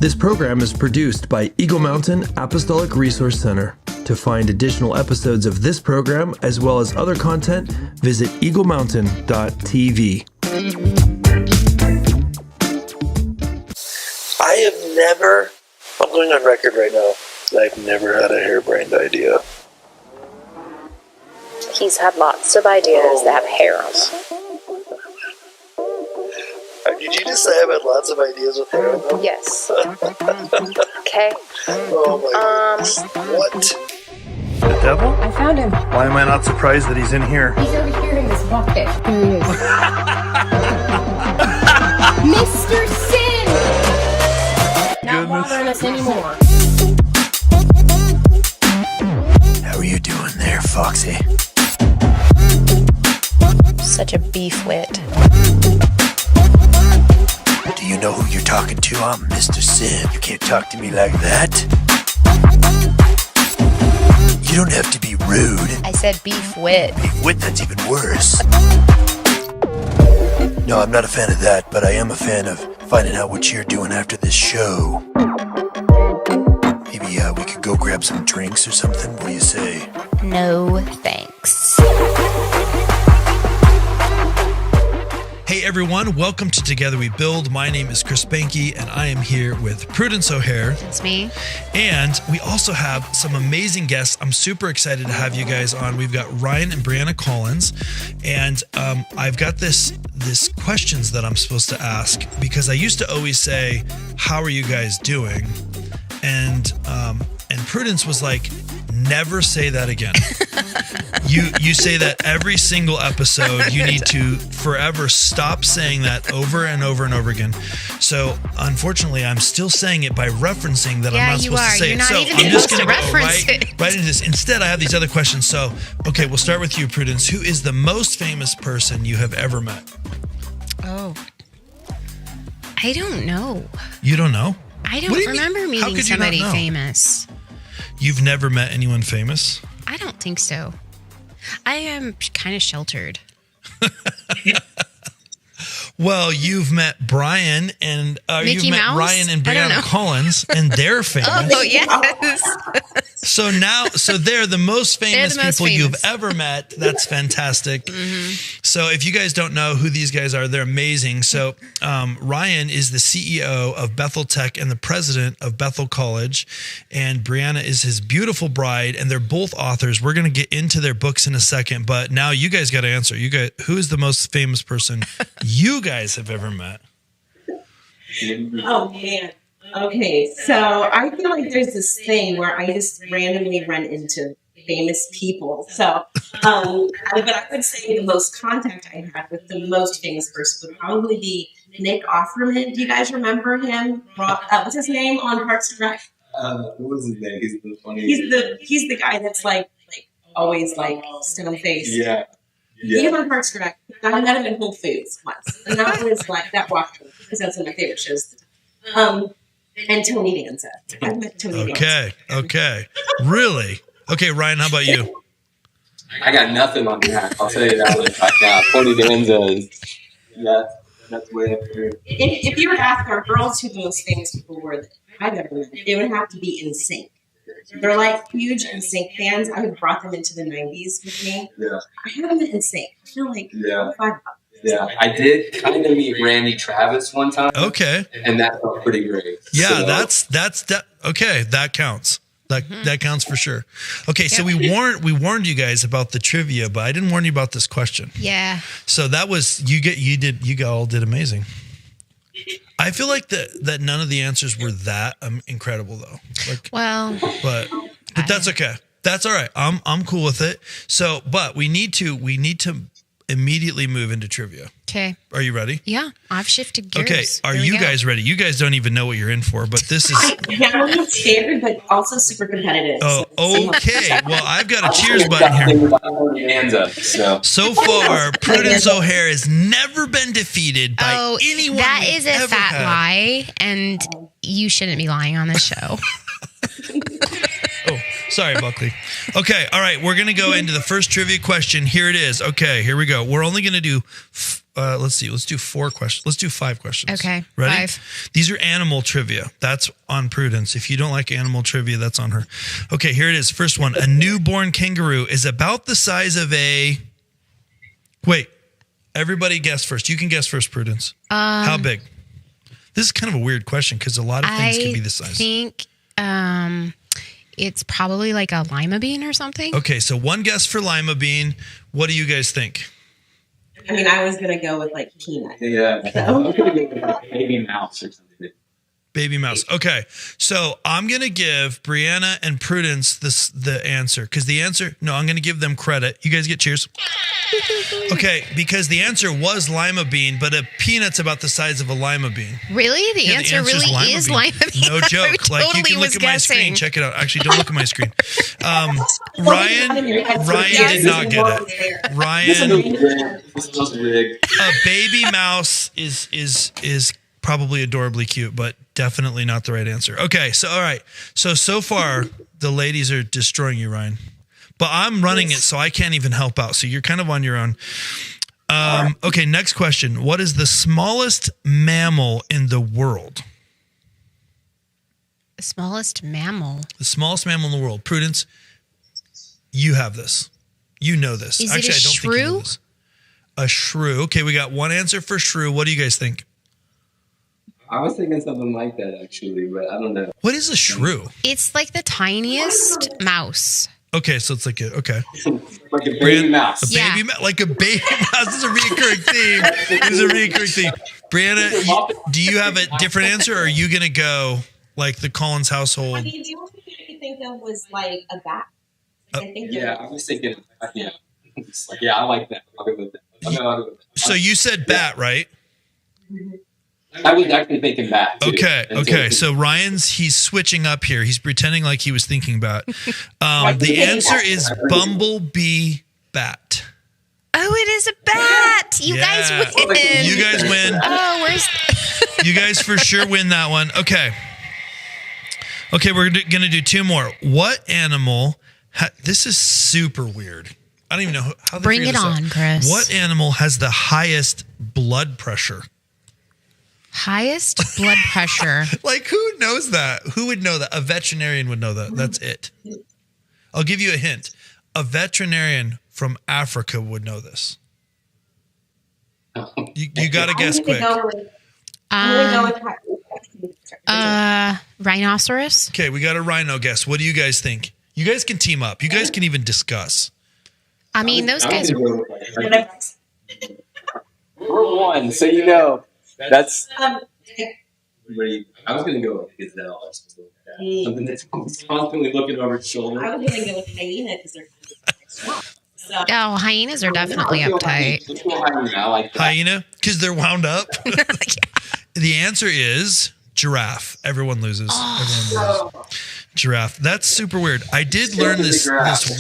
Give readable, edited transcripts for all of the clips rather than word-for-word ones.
This program is produced by Eagle Mountain Apostolic Resource Center. To find additional episodes of this program, as well as other content, visit eaglemountain.tv. I'm going on record right now, I've never had a harebrained idea. He's had lots of ideas that have hair on them. Did you just say I've had lots of ideas with hair on them? Yes. Okay. Oh my goodness. What? The devil? I found him. Why am I not surprised that he's in here? He's over here in this bucket. There he is. Mr. Sin! Not bothering us anymore. How are you doing there, Foxy? Such a beef wit. Do you know who you're talking to? I'm Mr. Sin. You can't talk to me like that. You don't have to be rude. I said beef wit. Beef wit, that's even worse. No, I'm not a fan of that, but I am a fan of finding out what you're doing after this show. Maybe we could go grab some drinks or something. What do you say? No thanks. Hey everyone, welcome to Together We Build. My name is Chris Behnke and I am here with Prudence O'Hare. It's me. And we also have some amazing guests. I'm super excited to have you guys on. We've got Ryan and Brianna Collins. And I've got this questions that I'm supposed to ask because I used to always say, how are you guys doing? And Prudence was like, never say that again. You say that every single episode. You need to forever stop saying that over and over and over again. So unfortunately, I'm still saying it by referencing that I'm not supposed to say You're it. not So even I'm just supposed going to to go reference it. right into this. Instead, I have these other questions. So, okay, we'll start with you, Prudence. Who is the most famous person you have ever met? Oh, I don't know. You don't know? I What don't do you remember mean? How meeting could you not somebody know? famous. You've never met anyone famous? I don't think so. I am kind of sheltered. Well, you've met Brian and Mickey you've met Mouse? Ryan and I don't Brianna know. Collins, and they're famous. Oh, yes. So they're the most famous the most people you've famous. ever met. That's fantastic. So if you guys don't know who these guys are, they're amazing. So Ryan is the CEO of Bethel Tech and the president of Bethel College, and Brianna is his beautiful bride, and they're both authors. We're going to get into their books in a second, but now you guys got to answer. You guys, who is the most famous person you guys have ever met? Oh man. Okay, so I feel like there's this thing where I just randomly run into famous people. So, but I would say the most contact I had with the most famous person would probably be Nick Offerman. Do you guys remember him? What's his name on Parks and Rec? What was his name? He's the funny. He's the guy that's like always like stone faced. Yeah. He was on Parks and Rec. I met him in Whole Foods once, and that was like that walked me because that's one of my favorite shows. And Tony Danza. I met Tony Danza. Okay. Really? Okay, Ryan, how about you? I got nothing on that. I'll tell you that one right now. Tony Danza is that's way up there. If you were to ask our girls who the most famous people were that I've ever met, it would have to be NSYNC. They're like huge NSYNC fans. I have brought them into the 90s with me. Yeah. I haven't met NSYNC. I feel like 5 bucks. Yeah, I did kind of meet Randy Travis one time. Okay. And that felt pretty great. Yeah, so, okay. That counts. That counts for sure. Okay, so we warned you guys about the trivia, but I didn't warn you about this question. Yeah. So that was you all did amazing. I feel like that none of the answers were that incredible though. But that's okay. That's all right. I'm cool with it. So, but we need to immediately move into trivia. Okay. Are you ready? Yeah, I've shifted gears. Okay. Are you guys ready? You guys don't even know what you're in for, but this is. I'm a little scared, but also super competitive. Oh, okay. Well, I've got a cheers button here. So far, Prudence O'Hare has never been defeated by anyone. That is a fat had. lie, and you shouldn't be lying on this show. Oh, sorry, Buckley. Okay, all right. We're going to go into the first trivia question. Here it is. Okay, here we go. We're only going to do let's see. Let's do 4 questions. Let's do 5 questions. Okay. Ready? 5. These are animal trivia. That's on Prudence. If you don't like animal trivia, that's on her. Okay, here it is. First one. A newborn kangaroo is about the size of a... Wait. Everybody guess first. You can guess first, Prudence. How big? This is kind of a weird question because a lot of things can be this size. I think it's probably like a lima bean or something. Okay, so one guess for lima bean. What do you guys think? I mean, I was going to go with like peanut. Yeah. I'm going to go with like a baby mouse or something. Baby mouse. Okay, so I'm going to give Brianna and Prudence the answer because the answer... No, I'm going to give them credit. You guys get cheers. Okay, because the answer was lima bean, but a peanut's about the size of a lima bean. Really? The answer answer's really is lima bean. No joke. I Like you totally can look was at my guessing. screen. Check it out. Actually, don't look at my screen. Ryan did not get it. Ryan, This was rigged. a baby mouse is probably adorably cute, but definitely not the right answer. Okay, so all right. So far the ladies are destroying you, Ryan. But I'm running it, so I can't even help out. So you're kind of on your own. Okay, next question. What is the smallest mammal in the world? The smallest mammal. The smallest mammal in the world. Prudence, you have this. You know this. Is it a I don't think you know shrew? this. A shrew. Okay, we got one answer for shrew. What do you guys think? I was thinking something like that actually, but I don't know. What is a shrew? It's like the tiniest mouse. Okay, so it's like a, okay. Like a baby mouse. A baby like a baby mouse. This is a recurring theme. This is a recurring theme. Brianna, do you have a different answer, or are you going to go like the Collins household? I mean, the only thing I could think of was like a bat. I think Yeah, I was thinking, yeah. It's like, yeah, I like that. I'll go with that. I'll go with that. So you said bat, right? I was actually thinking that. Too. Okay. So he's switching up here. He's pretending like he was thinking about. The answer is bumblebee bat. Oh, it is a bat. You guys win. You guys win. Oh, where's... You guys for sure win that one. Okay, we're going to do 2 more. What animal... this is super weird. I don't even know how they Bring figured it this out. on, Chris. What animal has the highest blood pressure? Highest blood pressure. Like, who knows that? Who would know that? A veterinarian would know that. That's it. I'll give you a hint. A veterinarian from Africa would know this. You got to guess quick. Rhinoceros. Okay, we got a rhino guess. What do you guys think? You guys can team up. You guys can even discuss. I mean, those guys are... We're one, so you know. That's... I was going to go with gazelle or something like that. Something that's constantly looking over its shoulder. I was going to go with hyena because they're small. So. Oh, hyenas are definitely uptight. Hyena? Because they're wound up? The answer is giraffe. Everyone loses. Everyone loses. Giraffe. That's super weird. I did learn this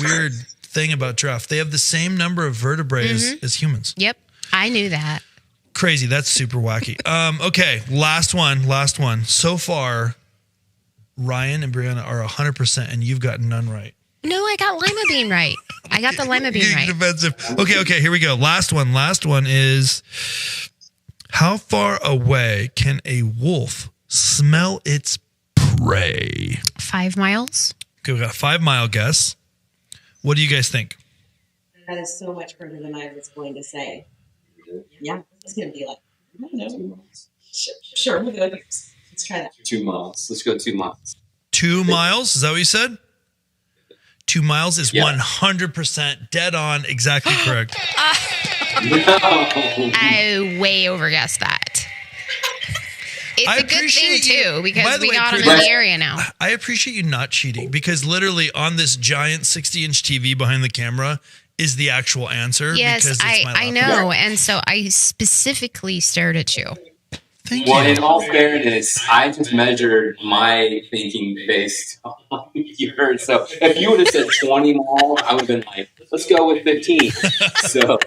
weird thing about giraffe. They have the same number of vertebrae as humans. Yep. I knew that. Crazy. That's super wacky. Okay, last one. So far, Ryan and Brianna are 100%, and you've got none right. No, I got lima bean right. I got the lima bean right. Defensive. Okay, here we go. Last one is, how far away can a wolf smell its prey? 5 miles. Okay, we got a 5-mile guess. What do you guys think? That is so much further than I was going to say. Yeah, it's going to be like, I don't know. 2 miles. Sure, we'll go. Let's try that. 2 miles. Let's go 2 miles. 2 miles? Is that what you said? 2 miles is 100% dead on, exactly correct. I way overguessed that. It's a good thing, too, because we got them in the area now. I appreciate you not cheating, because literally on this giant 60-inch TV behind the camera is the actual answer. Yes, because it's my I know. And so I specifically stared at you. Thank you. Well, in all fairness, I just measured my thinking based on what you heard. So if you would have said 20 miles, I would have been like, let's go with 15. So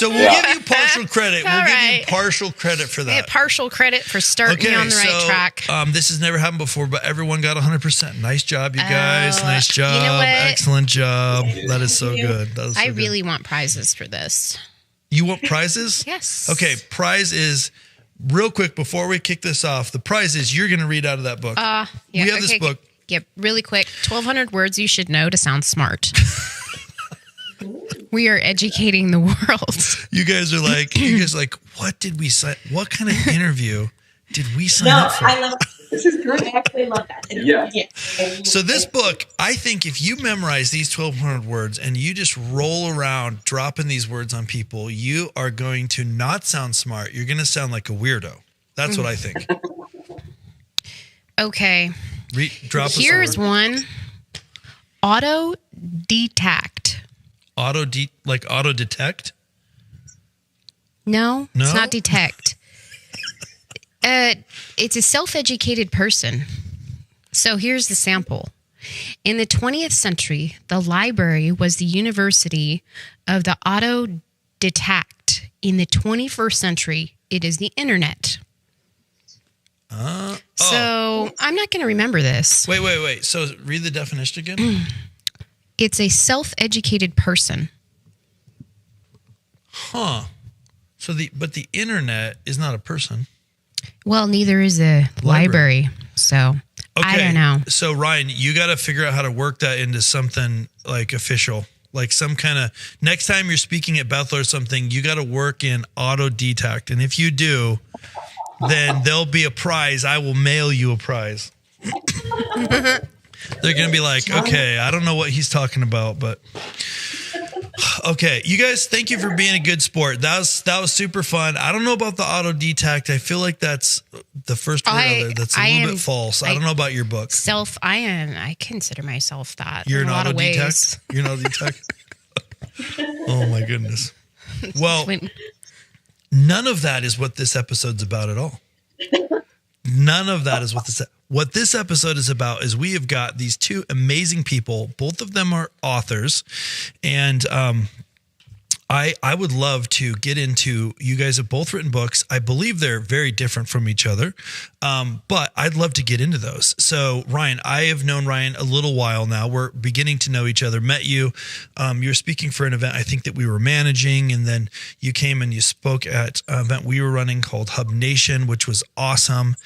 we'll give you partial credit. All Give right. you partial credit for that. Yeah, partial credit for starting me on the right track. This has never happened before, but everyone got 100%. Nice job, you guys. Nice job. You know what? Excellent job. That is so good. I really want prizes for this. You want prizes? Yes. Okay, prize is, real quick before we kick this off, the prize is you're going to read out of that book. Yeah, we have this book. Yep, really quick. 1,200 words you should know to sound smart. We are educating the world. You guys are like, what did we sign? What kind of interview did we sign up for? I love this. Is great. I actually love that. Yeah. So this book, I think if you memorize these 1,200 words and you just roll around dropping these words on people, you are going to not sound smart. You're going to sound like a weirdo. That's what I think. Okay. Here's one. Auto detect. Auto detect? No, it's not detect. It's a self-educated person. So here's the sample. In the 20th century, the library was the university of the autodidact. In the 21st century, it is the internet. So I'm not going to remember this. Wait. So read the definition again. It's a self-educated person. Huh. So the internet is not a person. Well, neither is a library. So I don't know. So Ryan, you got to figure out how to work that into something like official, like some kind of, next time you're speaking at Bethel or something, you got to work in autodidact. And if you do, then there'll be a prize. I will mail you a prize. They're going to be like, okay, I don't know what he's talking about, but okay. You guys, thank you for being a good sport. That was super fun. I don't know about the autodidact. I feel like that's the first word out there. That's a little bit false. I don't know about your book. I consider myself that. You're in a lot of ways. You're an autodidact? Oh my goodness. Well, none of that is what this episode's about at all. None of that is what this episode is about. Is we have got these two amazing people. Both of them are authors, and I would love to get into. You guys have both written books. I believe they're very different from each other, but I'd love to get into those. So Ryan, I have known Ryan a little while now. We're beginning to know each other. Met you. You were speaking for an event I think that we were managing, and then you came and you spoke at an event we were running called Hub Nation, which was awesome.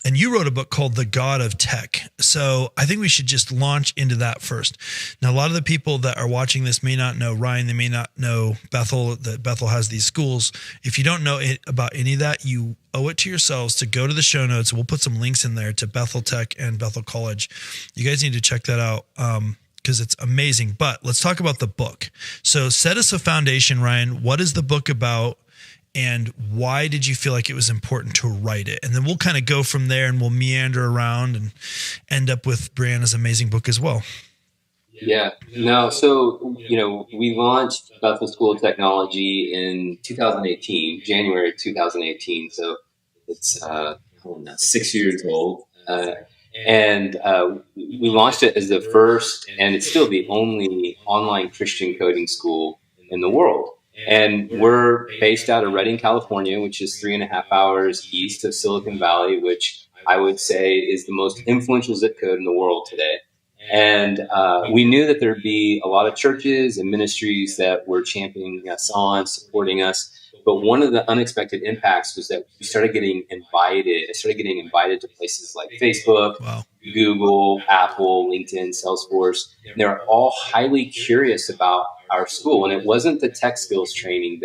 And you wrote a book called The God of Tech. So I think we should just launch into that first. Now, a lot of the people that are watching this may not know Ryan. They may not know Bethel, that Bethel has these schools. If you don't know about any of that, you owe it to yourselves to go to the show notes. We'll put some links in there to Bethel Tech and Bethel College. You guys need to check that out because it's amazing. But let's talk about the book. So set us a foundation, Ryan. What is the book about? And why did you feel like it was important to write it? And then we'll kind of go from there and we'll meander around and end up with Brianna's amazing book as well. Yeah. No, so, we launched Bethel School of Technology in 2018, January 2018. So it's 6 years old. And we launched it as the first, and it's still the only online Christian coding school in the world. And we're based out of Redding, California, which is 3.5 hours east of Silicon Valley, which I would say is the most influential zip code in the world today. And we knew that there'd be a lot of churches and ministries that were championing us on, supporting us. But one of the unexpected impacts was that we started getting invited. I started getting invited to places like Facebook, wow, Google, Apple, LinkedIn, Salesforce. And they're all highly curious about our school. And it wasn't the tech skills training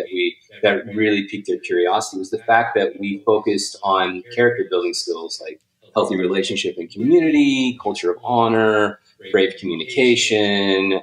that really piqued their curiosity. It was the fact that we focused on character building skills like healthy relationship and community, culture of honor, brave communication,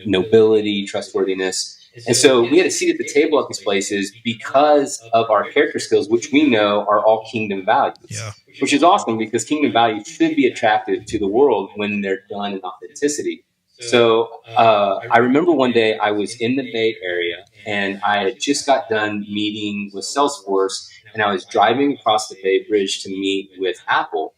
nobility, trustworthiness. And so we had a seat at the table at these places because of our character skills, which we know are all kingdom values, which is awesome because kingdom values should be attractive to the world when they're done in authenticity. So I remember one day I was in the Bay Area and I had just got done meeting with Salesforce and I was driving across the Bay Bridge to meet with Apple.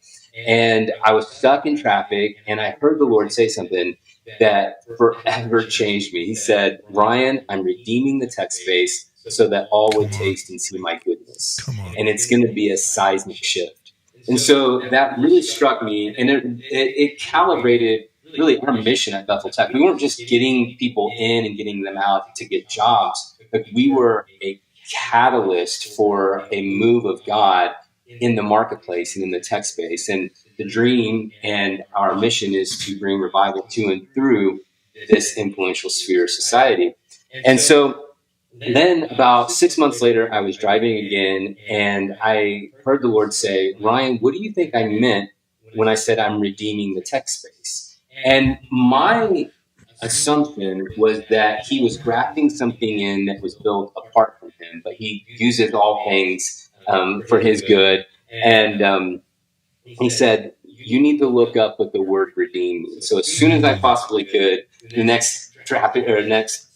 And I was stuck in traffic and I heard the Lord say something that forever changed me. He said, "Ryan, I'm redeeming the tech space so that all would taste and see my goodness. And it's going to be a seismic shift." And so that really struck me, and it calibrated really our mission at Bethel Tech. We weren't just getting people in and getting them out to get jobs, but we were a catalyst for a move of God in the marketplace and in the tech space. And the dream and our mission is to bring revival to and through this influential sphere of society. And so then about 6 months later, I was driving again, and I heard the Lord say, Ryan, what do you think I meant when I said I'm redeeming the tech space? And my assumption was that he was grafting something in that was built apart from him, but he uses all things for his good. And he said, you need to look up what the word redeem means. So as soon as I possibly could, the next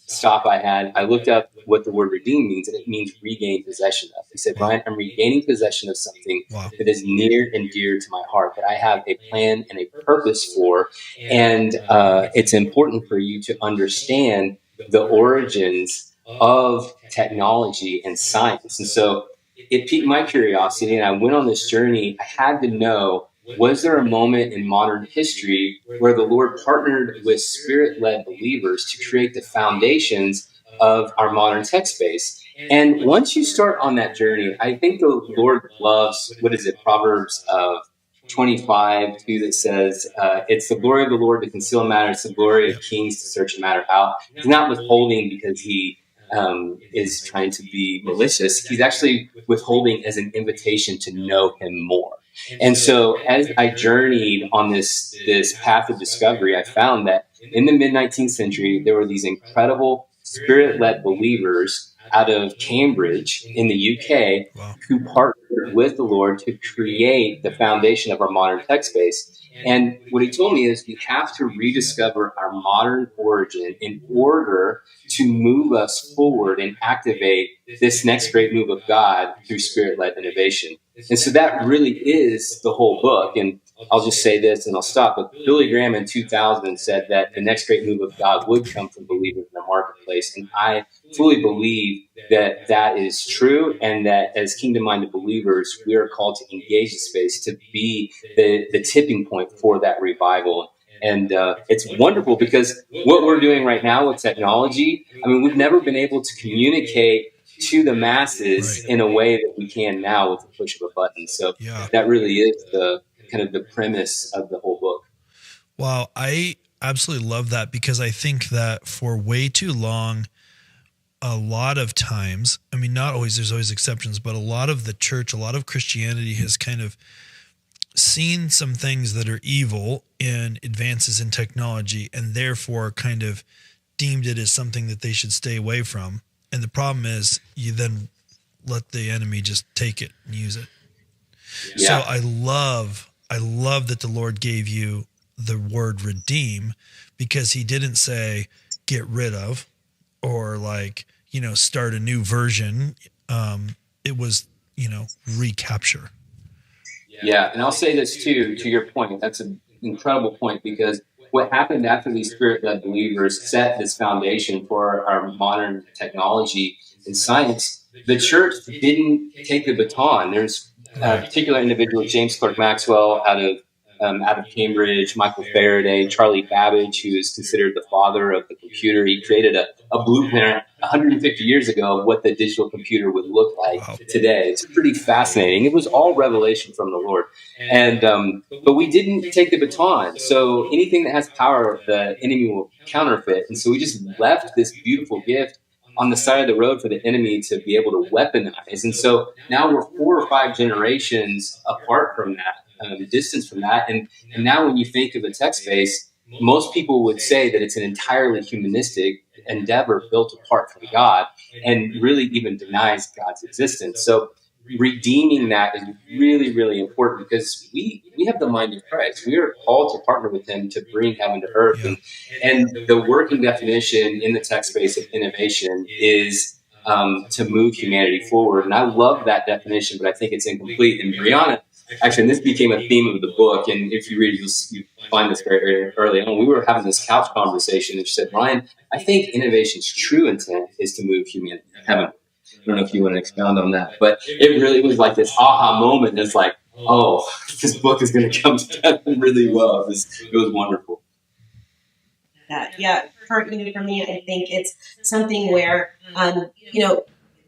stop I had, I looked up what the word redeem means, and it means regain possession of. He said, Brian, I'm regaining possession of something that is near and dear to my heart, that I have a plan and a purpose for. And it's important for you to understand the origins of technology and science. And so it piqued my curiosity, and I went on this journey. I had to know, was there a moment in modern history where the Lord partnered with Spirit-led believers to create the foundations of our modern tech space? And once you start on that journey, I think the Lord loves, Proverbs 25:2 that says, it's the glory of the Lord to conceal a matter, it's the glory of kings to search a matter out. He's not withholding because he is trying to be malicious. He's actually withholding as an invitation to know him more. And so as I journeyed on this path of discovery, I found that in the mid-19th century, there were these incredible Spirit-led believers out of Cambridge in the UK who partnered with the Lord to create the foundation of our modern tech space. And what he told me is we have to rediscover our modern origin in order to move us forward and activate this next great move of God through Spirit-led innovation. And so that really is the whole book. And I'll just say this and I'll stop. But Billy Graham in 2000 said that the next great move of God would come from believers in the marketplace. And I fully believe that that is true, and that as kingdom-minded believers, we are called to engage the space to be the tipping point for that revival. And it's wonderful because what we're doing right now with technology, I mean, we've never been able to communicate to the masses in a way that we can now with the push of a button. So that really is the kind of the premise of the whole book. Wow. I absolutely love that, because I think that for way too long, a lot of times, I mean, not always, there's always exceptions, but a lot of the church, a lot of Christianity has kind of seen some things that are evil in advances in technology, and therefore kind of deemed it as something that they should stay away from. And the problem is you then let the enemy just take it and use it. Yeah. So I love that the Lord gave you the word redeem, because he didn't say get rid of or start a new version. It was, recapture. Yeah. And I'll say this too, to your point, that's an incredible point, because what happened after these Spirit-led believers set this foundation for our modern technology and science, the church didn't take the baton. There's a particular individual, James Clerk Maxwell, out of Cambridge, Michael Faraday, Charlie Babbage, who is considered the father of the computer. He created a blueprint 150 years ago of what the digital computer would look like today. It's pretty fascinating. It was all revelation from the Lord. And but we didn't take the baton. So anything that has power, the enemy will counterfeit. And so we just left this beautiful gift on the side of the road for the enemy to be able to weaponize. And so now we're 4 or 5 generations apart from that, distance from that. And now when you think of the tech space, most people would say that it's an entirely humanistic endeavor built apart from God, and really even denies God's existence. So redeeming that is really, really important, because we have the mind of Christ. We are called to partner with him to bring heaven to earth. And the working definition in the tech space of innovation is to move humanity forward. And I love that definition, but I think it's incomplete. And Brianna, actually, and this became a theme of the book, and if you read it, you find this very, very early on. We were having this couch conversation, and she said, Ryan, I think innovation's true intent is to move humanity to heaven. I don't know if you want to expound on that, but it really was like this aha moment. It's like, oh, this book is going to come together really well. It was wonderful. that. Yeah, for me, I think it's something where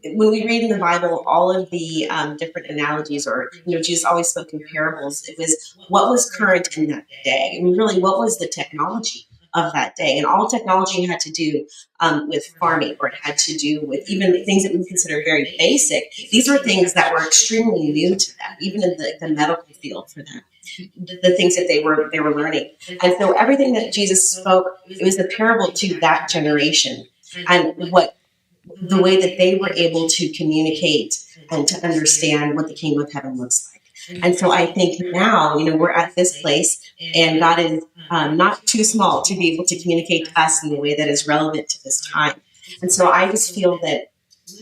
when we read in the Bible all of the different analogies, or Jesus always spoke in parables. It was what was current in that day, and really what was the technology of that day, and all technology had to do with farming, or it had to do with even things that we consider very basic. These were things that were extremely new to them, even in the medical field for them. The things that they were learning, and so everything that Jesus spoke, it was the parable to that generation, and the way that they were able to communicate and to understand what the kingdom of heaven looks like. And so I think now, we're at this place, and God is not too small to be able to communicate to us in a way that is relevant to this time. And so I just feel that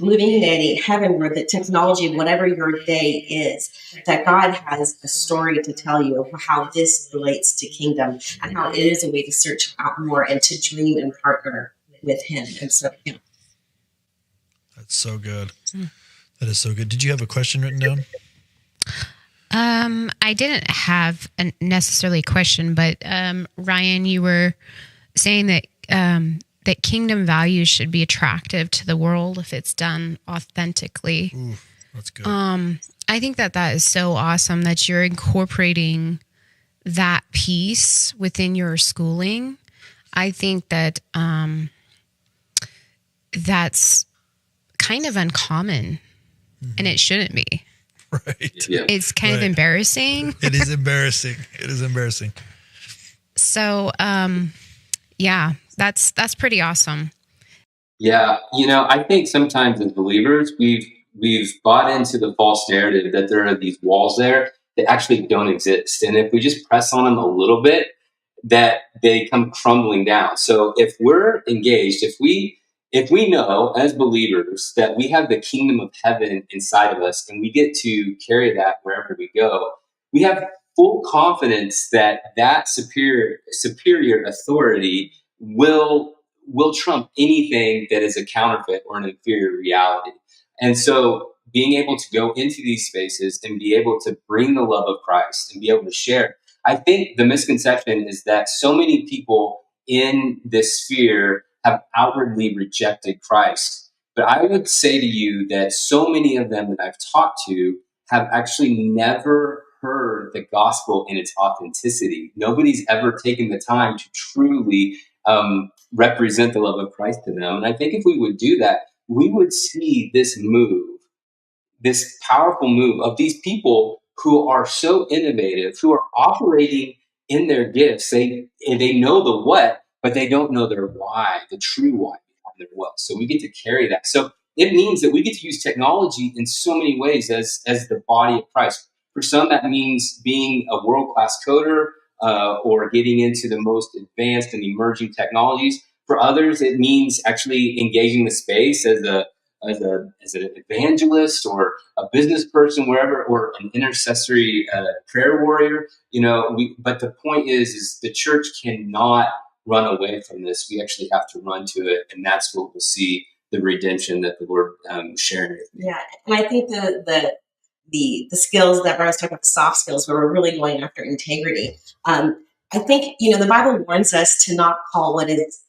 moving in a heaven where the technology, whatever your day is, that God has a story to tell you of how this relates to kingdom, and how it is a way to search out more and to dream and partner with Him. And so, That's so good. That is so good. Did you have a question written down? I didn't have a necessarily question, but Ryan, you were saying that that kingdom values should be attractive to the world if it's done authentically. Ooh, that's good. I think that is so awesome that you're incorporating that piece within your schooling. I think that that's kind of uncommon, and it shouldn't be. Right. Yeah. It's kind of embarrassing. It is embarrassing. It is embarrassing. So, yeah, that's pretty awesome. Yeah, I think sometimes as believers, we've bought into the false narrative that there are these walls there that actually don't exist, and if we just press on them a little bit, that they come crumbling down. So if we're engaged, if we know as believers that we have the kingdom of heaven inside of us, and we get to carry that wherever we go, we have full confidence that superior authority will trump anything that is a counterfeit or an inferior reality. And so being able to go into these spaces and be able to bring the love of Christ and be able to share, I think the misconception is that so many people in this sphere have outwardly rejected Christ. But I would say to you that so many of them that I've talked to have actually never heard the gospel in its authenticity. Nobody's ever taken the time to truly represent the love of Christ to them. And I think if we would do that, we would see this powerful move of these people who are so innovative, who are operating in their gifts. They know the what, but they don't know their why, the true why behind their what. So we get to carry that. So it means that we get to use technology in so many ways as the body of Christ. For some, that means being a world-class coder or getting into the most advanced and emerging technologies. For others, it means actually engaging the space as an evangelist or a business person, wherever, or an intercessory prayer warrior. But the point is the church cannot run away from this. We actually have to run to it, and that's what we'll see the redemption that the Lord sharing with me. Yeah, and I think the skills that Brian was talking about, the soft skills, where we're really going after integrity. I think, the Bible warns us to not call what is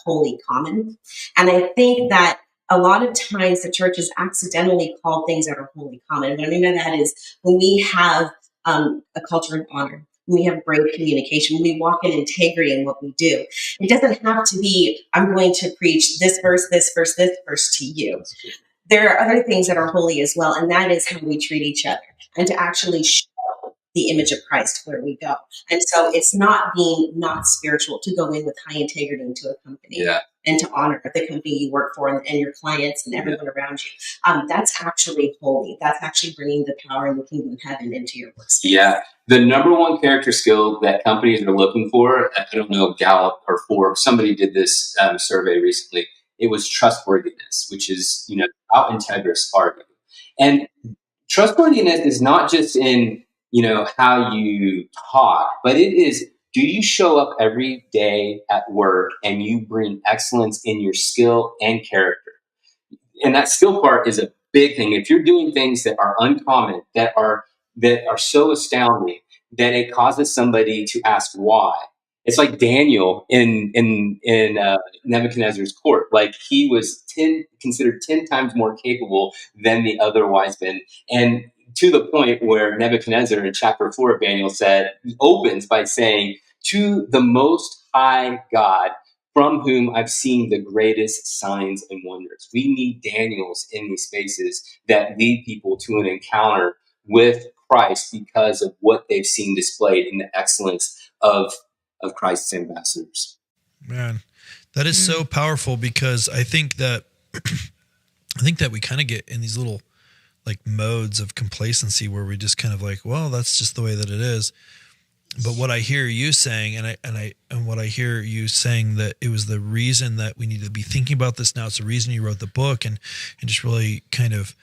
holy common. And I think that a lot of times the churches accidentally call things that are holy common. What I mean by that is when we have a culture of honor, when we have great communication, when we walk in integrity in what we do. It doesn't have to be, I'm going to preach this verse, this verse, this verse to you. There are other things that are holy as well, and that is how we treat each other, and to actually show the image of Christ where we go. And so it's not being not spiritual to go in with high integrity into a company and to honor the company you work for and your clients and everyone around you. That's actually holy. That's actually bringing the power and the kingdom of heaven into your workspace. Yeah. The number one character skill that companies are looking for, I don't know, Gallup or Forbes, somebody did this survey recently. It was trustworthiness, which is, how integrous are you? And trustworthiness is not just in, how you talk, but it is, do you show up every day at work and you bring excellence in your skill and character? And that skill part is a big thing. If you're doing things that are uncommon, that are so astounding that it causes somebody to ask why. It's like Daniel in Nebuchadnezzar's court. Like he was considered 10 times more capable than the other wise men, and to the point where Nebuchadnezzar in chapter 4 of Daniel opens by saying, "To the Most High God, from whom I've seen the greatest signs and wonders." We need Daniels in these spaces that lead people to an encounter with Christ because of what they've seen displayed in the excellence of Christ's ambassadors. Man, that is so powerful, because I think that we kind of get in these little like modes of complacency where we just kind of like, well, that's just the way that it is. But what I hear you saying, and what I hear you saying, that it was the reason that we need to be thinking about this now. It's the reason you wrote the book, and just really kind of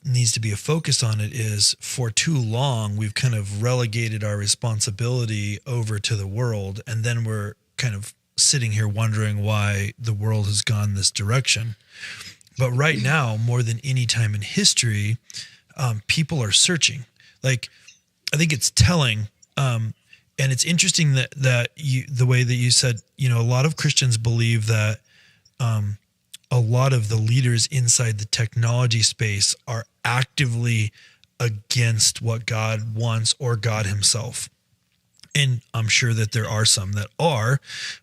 needs to be a focus on it, is for too long we've kind of relegated our responsibility over to the world, and then we're kind of sitting here wondering why the world has gone this direction. But right now, more than any time in history, people are searching. Like, I think it's telling, and it's interesting that the way that you said, a lot of Christians believe that a lot of the leaders inside the technology space are actively against what God wants or God himself. And I'm sure that there are some that are,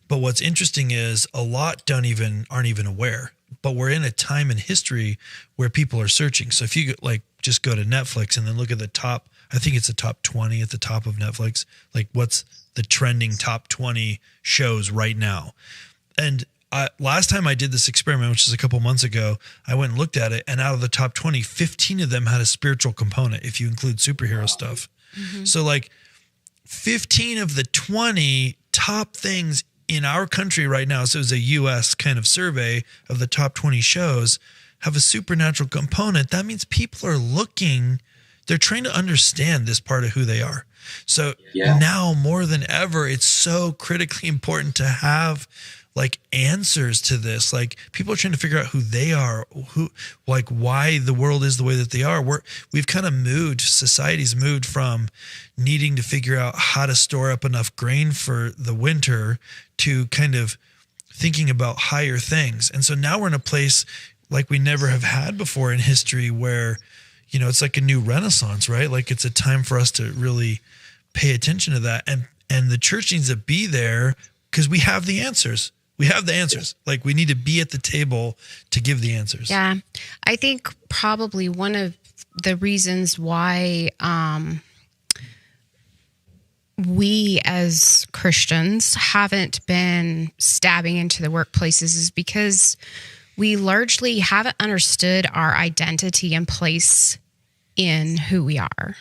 but what's interesting is a lot aren't even aware. But we're in a time in history where people are searching. So if you just go to Netflix and then look at the top, I think it's the top 20 at the top of Netflix, like what's the trending top 20 shows right now. And last time I did this experiment, which is a couple months ago, I went and looked at it, and out of the top 20, 15 of them had a spiritual component, if you include superhero stuff. Mm-hmm. So like 15 of the 20 top things in our country right now, so it was a U.S. kind of survey of the top 20 shows, have a supernatural component. That means people are looking, they're trying to understand this part of who they are. So now more than ever, it's so critically important to have like answers to this. Like, people are trying to figure out who they are, why the world is the way that they are. We've kind of society's moved from needing to figure out how to store up enough grain for the winter to kind of thinking about higher things. And so now we're in a place like we never have had before in history where, it's like a new renaissance, right? Like, it's a time for us to really pay attention to that. And the church needs to be there because we have the answers. We have the answers. Like, we need to be at the table to give the answers. Yeah. I think probably one of the reasons why we as Christians haven't been stabbing into the workplaces is because we largely haven't understood our identity and place in who we are.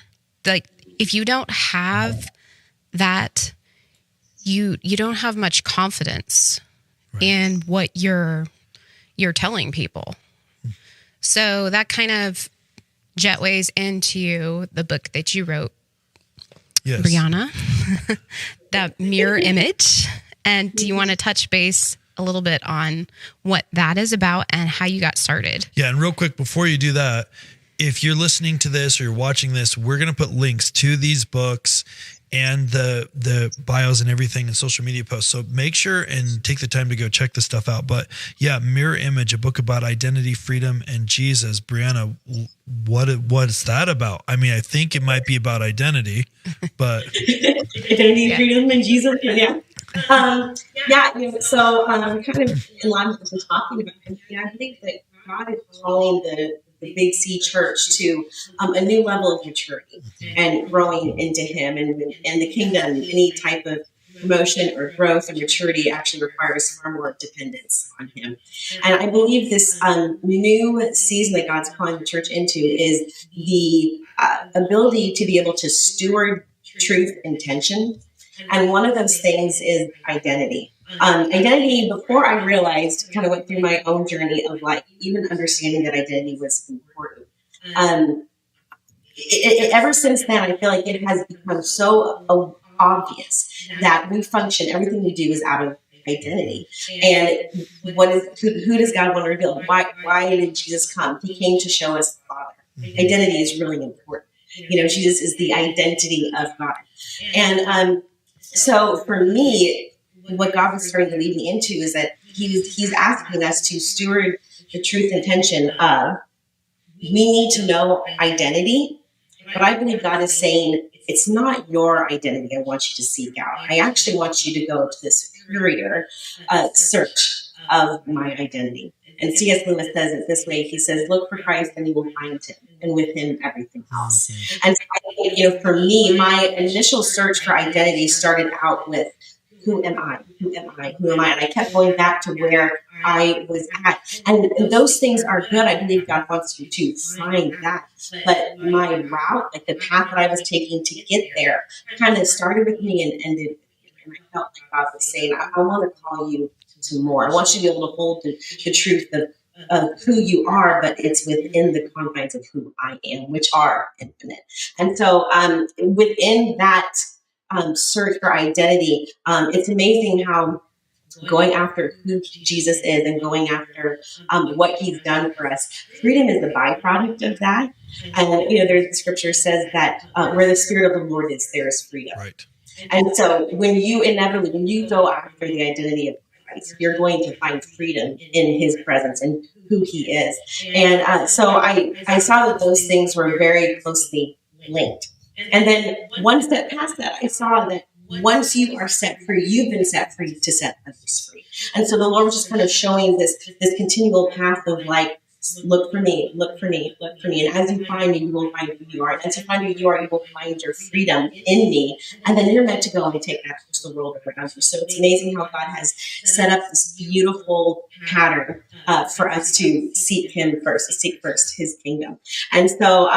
Like, if you don't have that, you don't have much confidence in what you're telling people. So that kind of jetways into the book that you wrote, yes, Brianna, that mirror image. And do you want to touch base a little bit on what that is about and how you got started? Yeah, and real quick before you do that, if you're listening to this or you're watching this, we're going to put links to these books and the bios and everything in social media posts. So make sure and take the time to go check this stuff out. But yeah, Mirror Image, a book about identity, freedom, and Jesus. Brianna, what is that about? I mean, I think it might be about identity, but identity, freedom, and Jesus. Yeah. So kind of in line with what we're talking about, I think that God is calling the Big C Church to a new level of maturity and growing into Him. And the kingdom, any type of promotion or growth or maturity actually requires far more dependence on Him. And I believe this new season that God's calling the church into is the ability to be able to steward truth and tension. And one of those things is identity. Identity, before I realized, kind of went through my own journey of like even understanding that identity was important. Ever since then, I feel like it has become so obvious that we function, everything we do is out of identity. And who does God want to reveal? Why did Jesus come? He came to show us the Father. Identity is really important. Jesus is the identity of God. And So for me, what God was starting to lead me into is that he's asking us to steward the truth and tension of, we need to know identity, but I believe God is saying, it's not your identity I want you to seek out. I actually want you to go to the superior search of my identity. And C.S. Lewis says it this way. He says, look for Christ and you will find him, and with him, everything else. And so I think, for me, my initial search for identity started out with, who am I? Who am I? Who am I? And I kept going back to where I was at. And those things are good. I believe God wants you to find that. But my route, like the path that I was taking to get there, kind of started with me and ended. And I felt like God was saying, I want to call you to more. I want you to be able to hold the truth of who you are, but it's within the confines of who I am, which are infinite. And so within that search for identity, it's amazing how going after who Jesus is and going after what he's done for us, freedom is the byproduct of that. And, there's the scripture says that where the Spirit of the Lord is, there is freedom. Right. And so when you go after the identity of Christ, you're going to find freedom in his presence and who he is. And so I saw that those things were very closely linked. And then one step past that, I saw that once you are set free, you've been set free to set others free. And so the Lord was just kind of showing this continual path of like, look for me, look for me, look for me. And as you find me, you will find who you are. And as you find who you are, you will find your freedom in me. And then you're meant to go and take that to the world around you. So it's amazing how God has set up this beautiful pattern for us to seek him first, to seek first his kingdom. And so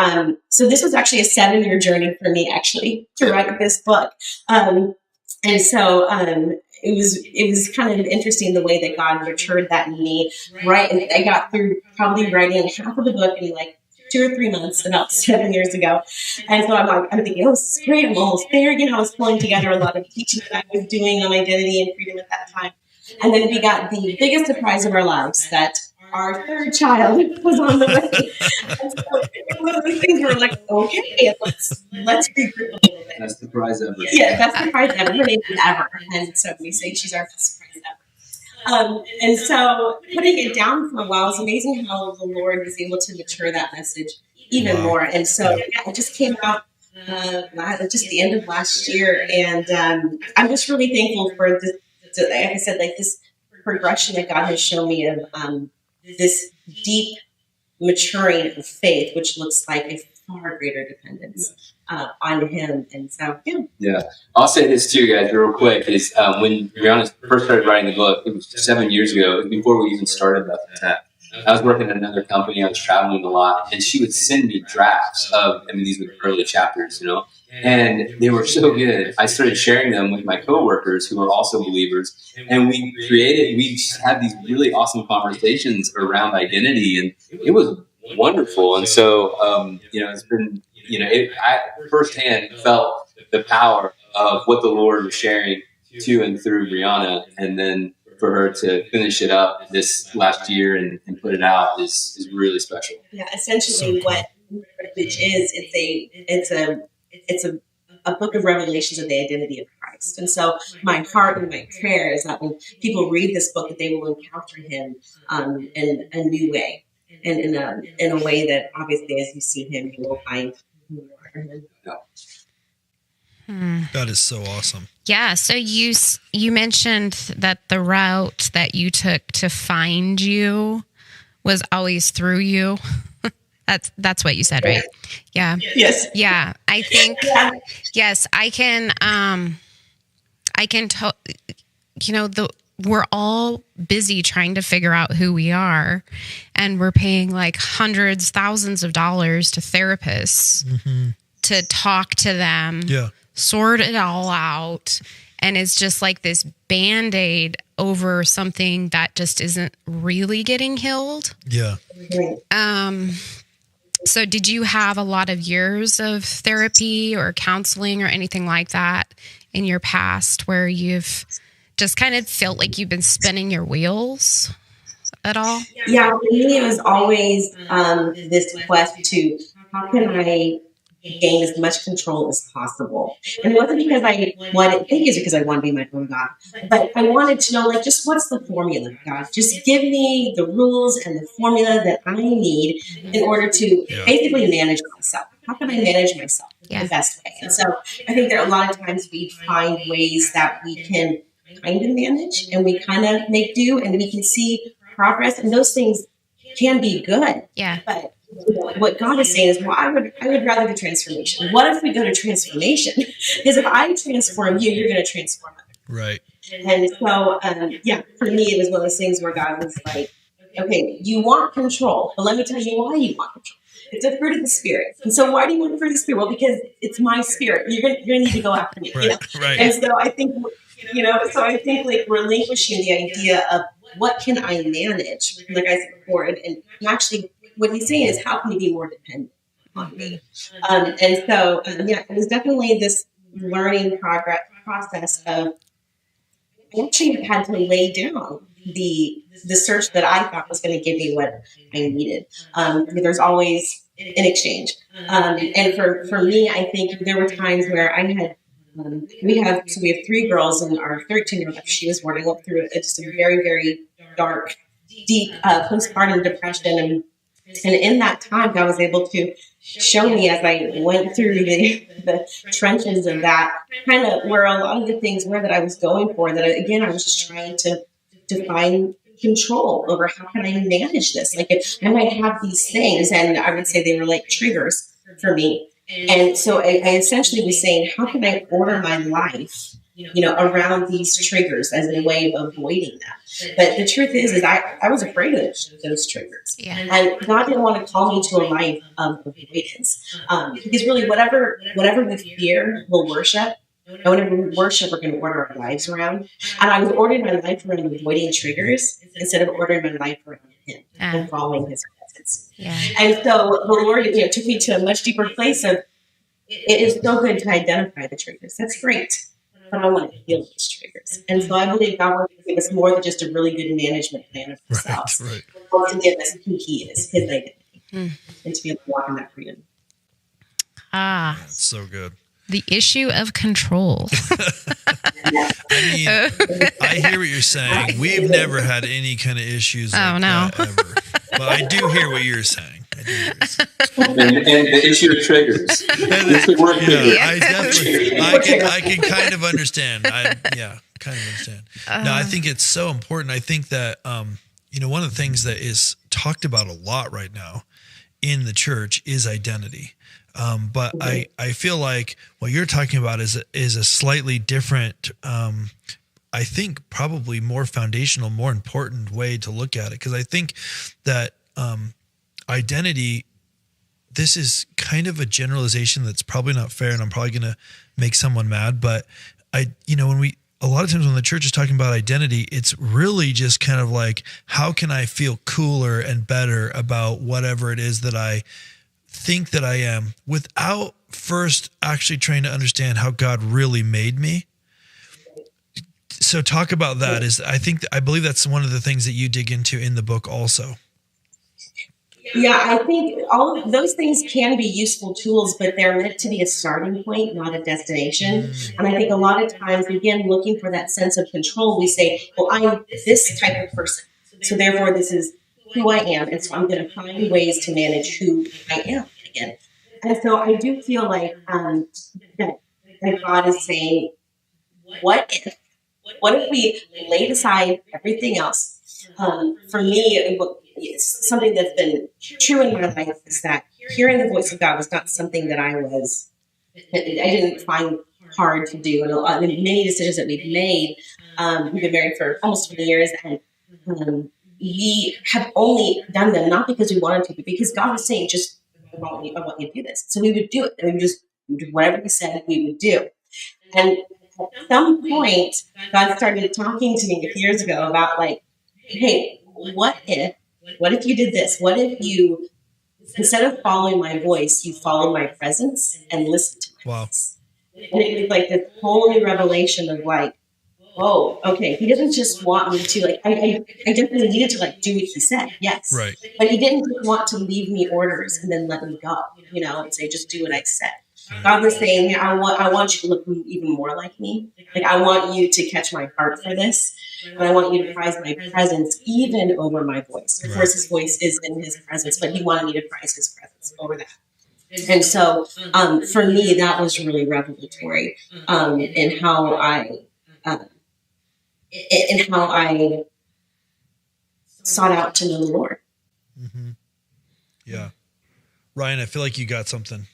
so this was actually a 7-year journey for me, actually, to write this book. And so it was kind of interesting the way that God matured that in me, right? And I got through probably writing half of the book in like 2 or 3 months, about 7 years ago. And so I'm thinking, this is great. I'm almost there. I was pulling together a lot of teaching that I was doing on identity and freedom at that time. And then we got the biggest surprise of our lives, that our third child was on the way. And so it was one of those things where we're like, okay, let's regroup a little bit. Best surprise ever. Yeah, best surprise ever. Her name is Ever. And so we say she's our best surprise ever. And so putting it down for a while, it's amazing how the Lord was able to mature that message even more. And so it just came out just the end of last year. And I'm just really thankful for this, like I said, like this progression that God has shown me of this deep maturing of faith, which looks like a far greater dependence on him. And so, yeah. I'll say this too, guys, real quick, is when Brianna first started writing the book, it was 7 years ago, before we even started Left in Tech. I was working at another company, I was traveling a lot, and she would send me drafts of, these were the early chapters, and they were so good. I started sharing them with my coworkers who were also believers, and we had these really awesome conversations around identity, and it was wonderful. And so, it's been, I firsthand felt the power of what the Lord was sharing to and through Brianna, and then for her to finish it up this last year and put it out is really special. Yeah, essentially what Privilege is, it's a book of revelations of the identity of Christ. And so my heart and my prayer is that when people read this book, that they will encounter him in a new way, and in a way that obviously as you see him, you will find more. That is so awesome. Yeah. So you mentioned that the route that you took to find you was always through you. That's what you said, right? Yeah. Yes. Yeah. I think, yes, we're all busy trying to figure out who we are, and we're paying like hundreds, thousands of dollars to therapists to talk to them. Yeah. Sort it all out, and it's just like this Band-Aid over something that just isn't really getting healed. Yeah. So did you have a lot of years of therapy or counseling or anything like that in your past where you've just kind of felt like you've been spinning your wheels at all? Yeah, for me it was always this quest to, how can I gain as much control as possible. And it wasn't because I think it's because I want to be my own God, but I wanted to know, like, just what's the formula, God? Just give me the rules and the formula that I need in order to basically manage myself. How can I manage myself the best way? And so I think there are a lot of times we find ways that we can kind of manage and we kind of make do and we can see progress, and those things can be good. Yeah. But what God is saying is, well, I would rather do transformation. What if we go to transformation? Because if I transform you, you're going to transform others. Right. And so, for me, it was one of those things where God was like, okay, you want control, but let me tell you why you want control. It's a fruit of the Spirit. And so why do you want the fruit of the Spirit? Well, because it's my spirit. You're going to need to go after me. Right. Right. And so I think, like relinquishing the idea of what can I manage, like I said before, and actually what he's saying is, how can you be more dependent on me? It was definitely this learning process of, I actually had to lay down the search that I thought was going to give me what I needed. There's always an exchange. And for me, I think there were times where I had, we have 3 girls, and our 13-year-old, she was born. I went through just a very, very dark, deep postpartum depression. And in that time, God was able to show me, as I went through the trenches of that, kind of where a lot of the things were that I was going for, that again, I was just trying to find control over how can I manage this? Like, I might have these things, and I would say they were like triggers for me. And so I essentially was saying, how can I order my life, around these triggers as a way of avoiding that? But the truth is I was afraid of those triggers. Yeah. And God didn't want to call me to a life of avoidance. Because really whatever we fear, we'll worship. And whenever we worship, we're going to order our lives around. And I was ordering my life around avoiding triggers instead of ordering my life around Him and following His presence. Yeah. And so the Lord, took me to a much deeper place of, it is so good to identify the triggers. That's great. But I want to heal those triggers. And so I believe God wants to give us more than just a really good management plan of ourselves. Right. He wants to give us who He is, His identity, and to be able to walk in that freedom. That's so good. The issue of control. I hear what you're saying. We've never had any kind of issues like that ever. But I do hear what you're saying. And the issue of triggers. I can kind of understand. No, I think it's so important. I think that, one of the things that is talked about a lot right now in the church is identity. But I feel like what you're talking about is a slightly different, I think probably more foundational, more important way to look at it. Because I think that identity, this is kind of a generalization that's probably not fair, and I'm probably going to make someone mad. But a lot of times when the church is talking about identity, it's really just kind of like, how can I feel cooler and better about whatever it is that I think that I am, without first actually trying to understand how God really made me. So talk about that. I believe that's one of the things that you dig into in the book also. Yeah, I think all of those things can be useful tools, but they're meant to be a starting point, not a destination. And I think a lot of times, again, looking for that sense of control, we say, well, I'm this type of person, so therefore this is who I am, and so I'm going to find ways to manage who I am again. And so I do feel like that God is saying, what if we laid aside everything else? For me, something that's been true in my life is that hearing the voice of God was not something that I didn't find hard to do. And many decisions that we've made, we've been married for almost 20 years, and we have only done them not because we wanted to, but because God was saying, just, I want you to do this. So we would do it. And we would do whatever He said we would do. And at some point, God started talking to me years ago about, like, hey, what if you did this? What if you, instead of following my voice, you follow my presence and listen to my voice? And it was like this whole new revelation of, like, whoa, okay. He didn't just want me to like. I definitely needed to like do what he said, yes. Right. But he didn't just want to leave me orders and then let me go, and say just do what I said. God was saying, I want you to look even more like me. Like I want you to catch my heart for this, and I want you to prize my presence even over my voice. Of course, his voice is in his presence, but he wanted me to prize his presence over that. And so, for me, that was really revelatory in how I sought out to know the Lord. Mm-hmm. Yeah, Ryan, I feel like you got something.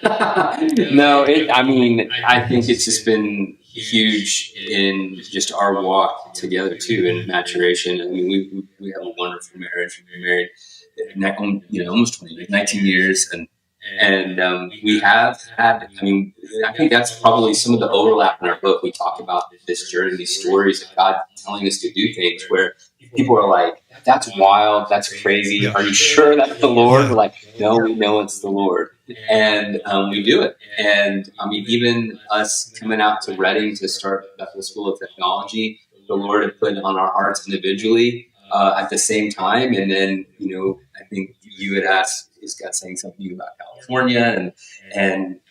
No, I think it's just been huge in just our walk together too, and maturation. I mean, we have a wonderful marriage. We've been married, almost 20 years, 19 years, and we have had. I mean, I think that's probably some of the overlap in our book. We talk about this journey, these stories of God telling us to do things where people are like, "That's wild, that's crazy. Yeah. Are you sure that's the Lord?" Yeah. We're like, "No, we know it's the Lord." And we do it. And I mean, even us coming out to Reading to start Bethel School of Technology, the Lord had put on our hearts individually at the same time. And then, I think you had asked, is God saying something about California? And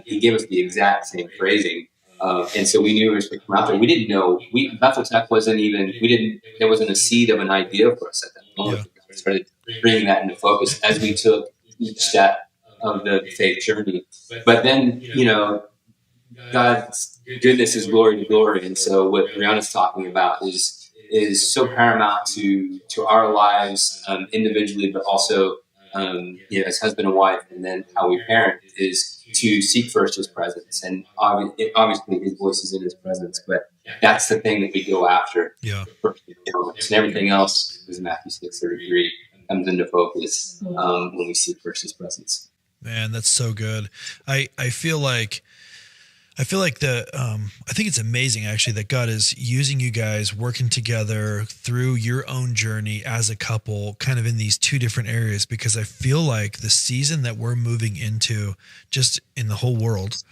he gave us the exact same phrasing. And so we knew we were supposed to come out there. We didn't know, Bethel Tech there wasn't a seed of an idea for us at that moment. Yeah. We started bringing that into focus as we took each step of the faith journey. But then, God's goodness is glory to glory. And so what Brianna's talking about is so paramount to our lives individually, but also as husband and wife, and then how we parent is to seek first his presence. And obviously his voice is in his presence, but that's the thing that we go after. Yeah. First and foremost. And everything else is Matthew 6:33 comes into focus when we seek first his presence. Man, that's so good. I feel like I think it's amazing actually that God is using you guys working together through your own journey as a couple, kind of in these two different areas, because I feel like the season that we're moving into just in the whole world,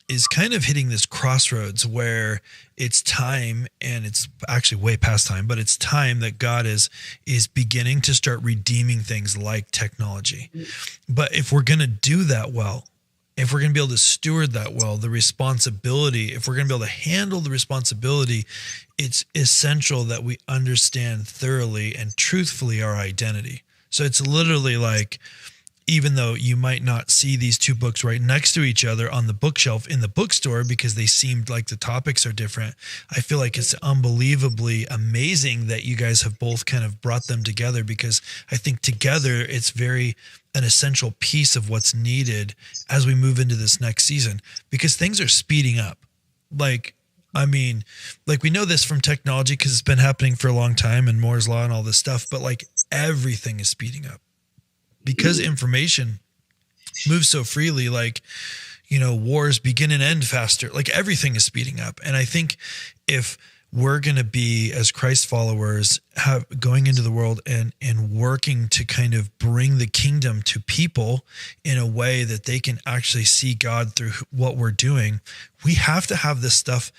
is kind of hitting this crossroads where it's time, and it's actually way past time, but it's time that God is beginning to start redeeming things like technology. But if we're going to do that well, if we're going to be able to steward that well, the responsibility, if we're going to be able to handle the responsibility, it's essential that we understand thoroughly and truthfully our identity. So it's literally like, even though you might not see these two books right next to each other on the bookshelf in the bookstore because they seemed like the topics are different, I feel like it's unbelievably amazing that you guys have both kind of brought them together, because I think together it's very an essential piece of what's needed as we move into this next season, because things are speeding up. We know this from technology because it's been happening for a long time and Moore's Law and all this stuff, but like everything is speeding up. Because information moves so freely, wars begin and end faster. Like everything is speeding up. And I think if we're going to be, as Christ followers, going into the world and working to kind of bring the kingdom to people in a way that they can actually see God through what we're doing, we have to have this stuff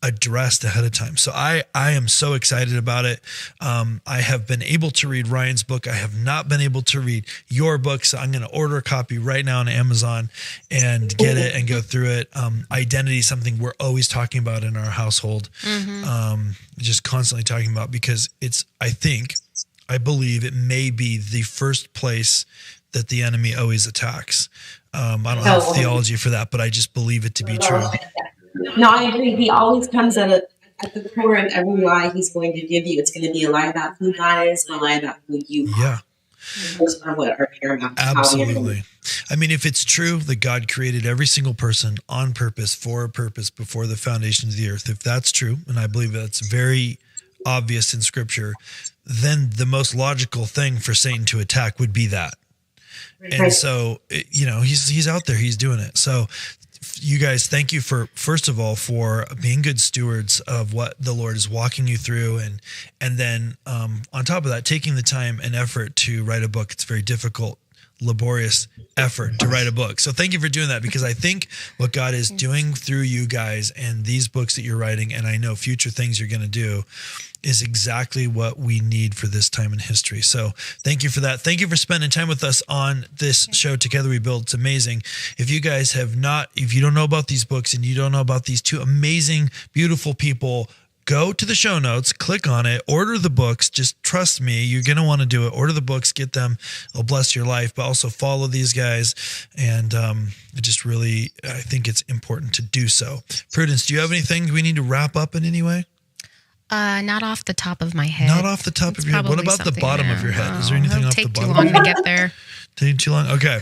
addressed ahead of time. So I am so excited about it. I have been able to read Ryan's book. I have not been able to read your book. So I'm going to order a copy right now on Amazon and get it and go through it. Identity is something we're always talking about in our household. Just constantly talking about, because I believe it may be the first place that the enemy always attacks. I don't have theology for that, but I just believe it to be true. No, I agree. He always comes at the core of every lie he's going to give you. It's going to be a lie about who God is, a lie about who you are. Yeah. Those are what are paramount. Absolutely. I mean, if it's true that God created every single person on purpose, for a purpose, before the foundations of the earth, if that's true, and I believe that's very obvious in Scripture, then the most logical thing for Satan to attack would be that. And so, he's out there, he's doing it. So you guys, thank you first of all, for being good stewards of what the Lord is walking you through. And then on top of that, taking the time and effort to write a book. It's very difficult. laborious effort to write a book. So thank you for doing that, because I think what God is doing through you guys and these books that you're writing, and I know future things you're going to do, is exactly what we need for this time in history. So thank you for that. Thank you for spending time with us on this show, Together We Build. It's amazing. If you guys if you don't know about these books and you don't know about these two amazing, beautiful people, go to the show notes, click on it, order the books. Just trust me, you're going to want to do it. Order the books, get them. It'll bless your life, but also follow these guys. And I think it's important to do so. Prudence, do you have anything we need to wrap up in any way? Not off the top of my head. Not off the top of your head. What about the bottom of your head? Is there anything off the bottom? It'll take too long to get there. Taking too long? Okay.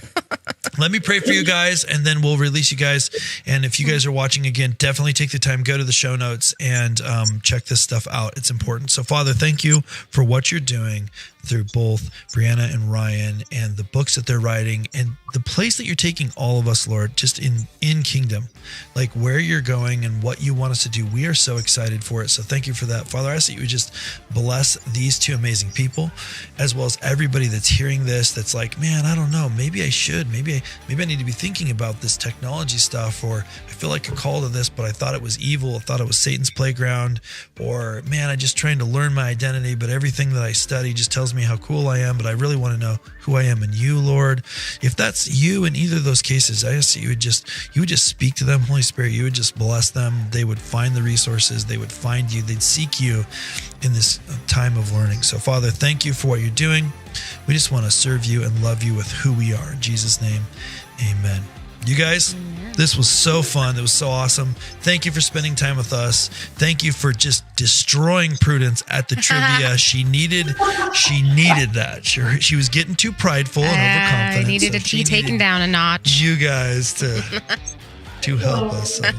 Let me pray for you guys, and then we'll release you guys. And if you guys are watching again, definitely take the time, go to the show notes, and check this stuff out. It's important. So, Father, thank you for what you're doing through both Brianna and Ryan and the books that they're writing and the place that you're taking all of us, Lord, just in kingdom, like where you're going and what you want us to do. We are so excited for it. So thank you for that. Father, I ask that you would just bless these two amazing people, as well as everybody that's hearing this, that's like, man, I don't know, maybe I should, maybe I need to be thinking about this technology stuff, or I feel like a call to this, but I thought it was evil. I thought it was Satan's playground, or man, I'm just trying to learn my identity, but everything that I study just tells me how cool I am, but I really want to know who I am in you, Lord. If that's you in either of those cases, I ask that you would just speak to them, Holy Spirit. You would just bless them. They would find the resources. They would find you. They'd seek you in this time of learning. So, Father, thank you for what you're doing. We just want to serve you and love you with who we are. In Jesus' name, amen. You guys, this was so fun. It was so awesome. Thank you for spending time with us. Thank you for just destroying Prudence at the trivia. She needed that. She was getting too prideful and overconfident. Needed to be taken down a notch. You guys to help us. So.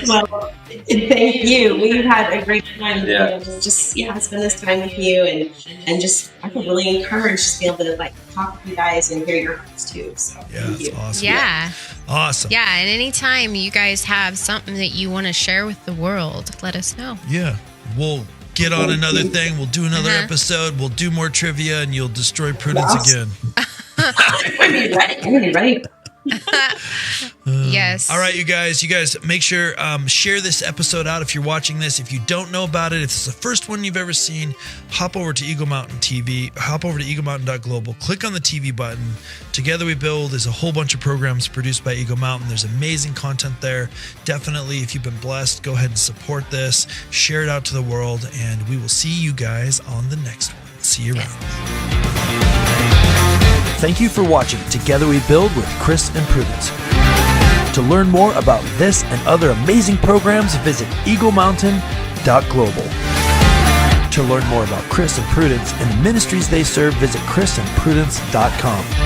Well, thank you. We've had a great time. Just spend this time with you, and just I feel really encouraged to be able to talk with you guys and hear your hearts too. So that's awesome. Yeah. Awesome. Yeah, and anytime you guys have something that you want to share with the world, let us know. Yeah. We'll get on another thing. We'll do another episode. We'll do more trivia, and you'll destroy Prudence again. I'm gonna be ready. Yes. All right, you guys make sure share this episode out if you're watching this. If you don't know about it, if it's the first one you've ever seen, hop over to Eagle Mountain TV, hop over to eaglemountain.global, click on the TV button. Together We Build is a whole bunch of programs produced by Eagle Mountain. There's amazing content there. Definitely, if you've been blessed, go ahead and support this, share it out to the world, and we will see you guys on the next one. See you around. Thank you for watching Together We Build with Chris and Prudence. To learn more about this and other amazing programs, visit eaglemountain.global. To learn more about Chris and Prudence and the ministries they serve, visit chrisandprudence.com.